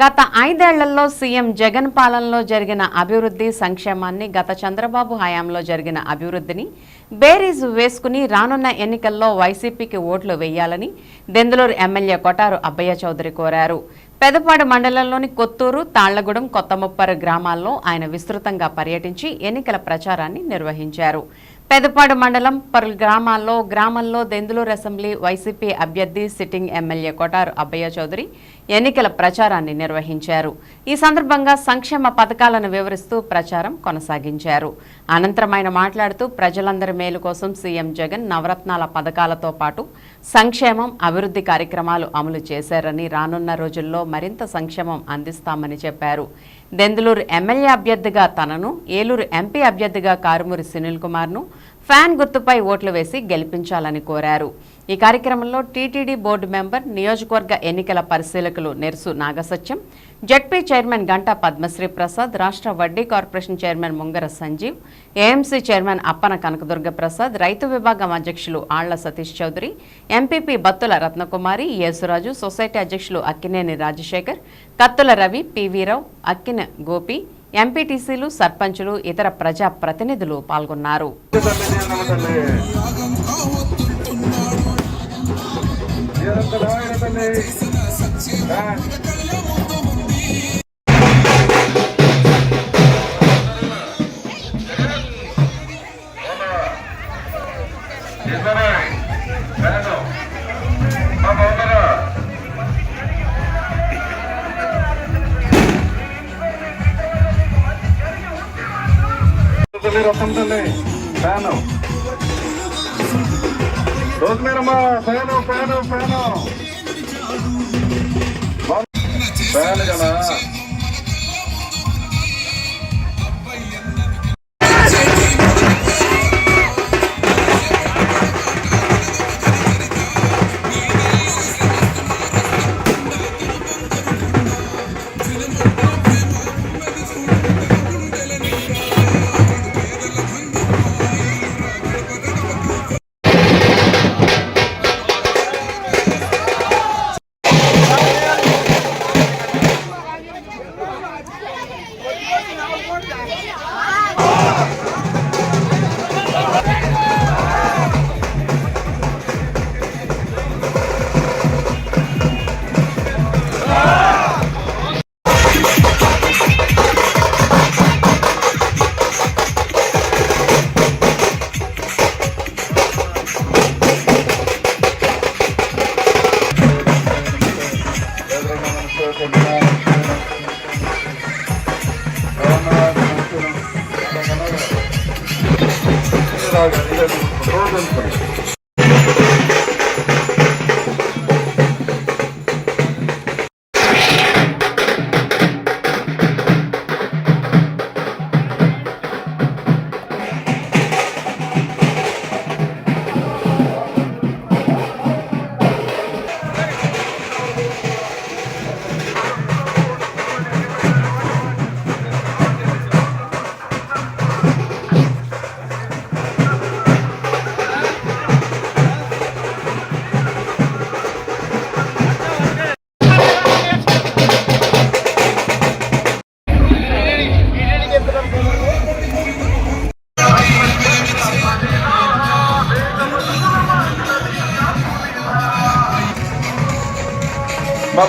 గత 5 ఏళ్లలో సీఎం జగన్ పాలనలో జరిగిన అభివృద్ధి సంక్షేమాన్ని గత చంద్రబాబు హయాంలో జరిగిన అభివృద్ధిని బేరీజు వేసుకుని రానున్న ఎన్నికల్లో వైసీపీకి ఓట్లు వేయాలని దెందులూరు ఎమ్మెల్యే కొటారు అబ్బయ్య చౌదరి కోరారు. పెదపాడు మండలంలోని కొత్తూరు, తాళ్లగూడెం, కొత్తముప్పరు గ్రామాల్లో ఆయన విస్తృతంగా పర్యటించి ఎన్నికల ప్రచారాన్ని నిర్వహించారు. పెదపాడు మండలం పలు గ్రామాల్లో దెందులూరు అసెంబ్లీ వైసీపీ అభ్యర్థి సిట్టింగ్ ఎమ్మెల్యే కొటారు అబ్బయ్య చౌదరి ఎన్నికల ప్రచారాన్ని నిర్వహించారు. ఈ సందర్భంగా సంక్షేమ పథకాలను వివరిస్తూ ప్రచారం కొనసాగించారు. అనంతరం ఆయన మాట్లాడుతూ ప్రజలందరి మేలు కోసం సీఎం జగన్ నవరత్నాల పథకాలతో పాటు సంక్షేమం, అభివృద్ధి కార్యక్రమాలు అమలు చేశారని, రానున్న రోజుల్లో మరింత సంక్షేమం అందిస్తామని చెప్పారు. దెందులూరు ఎమ్మెల్యే అభ్యర్థిగా తనను, ఏలూరు ఎంపీ అభ్యర్థిగా కారుమూరి సునీల్ కుమార్ను ఫ్యాన్ గుర్తుపై ఓట్లు వేసి గెలిపించాలని కోరారు. ఈ కార్యక్రమంలో టీటీడీ బోర్డు మెంబర్, నియోజకవర్గ ఎన్నికల పరిశీలకులు నెర్సు నాగసత్యం, జడ్పీ చైర్మన్ గంటా పద్మశ్రీ ప్రసాద్, రాష్ట్ర వడ్డీ corporation chairman Mungara Sanjeev, AMC chairman Appana Kanakadurga Prasad, రైతు విభాగం అధ్యక్షులు ఆళ్ల సతీష్ చౌదరి, ఎంపీపీ బత్తుల రత్నకుమారి, యేసురాజు, సొసైటీ అధ్యక్షులు అక్కినేని రాజశేఖర్, కత్తుల రవి, పివిరావు, అక్కిన గోపి, ఎంపీటీసీలు, సర్పంచులు, ఇతర ప్రజా ప్రతినిధులు పాల్గొన్నారు.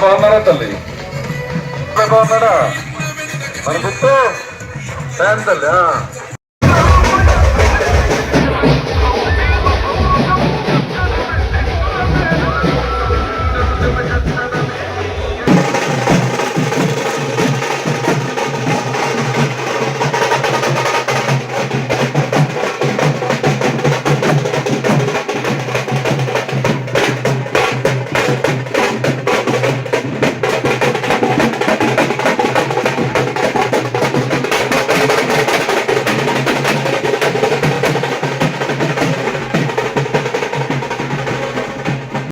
బాగున్నారా తల్లి? బాగున్నారా? మన గుర్తు ఫ్యాన్ తల్లి.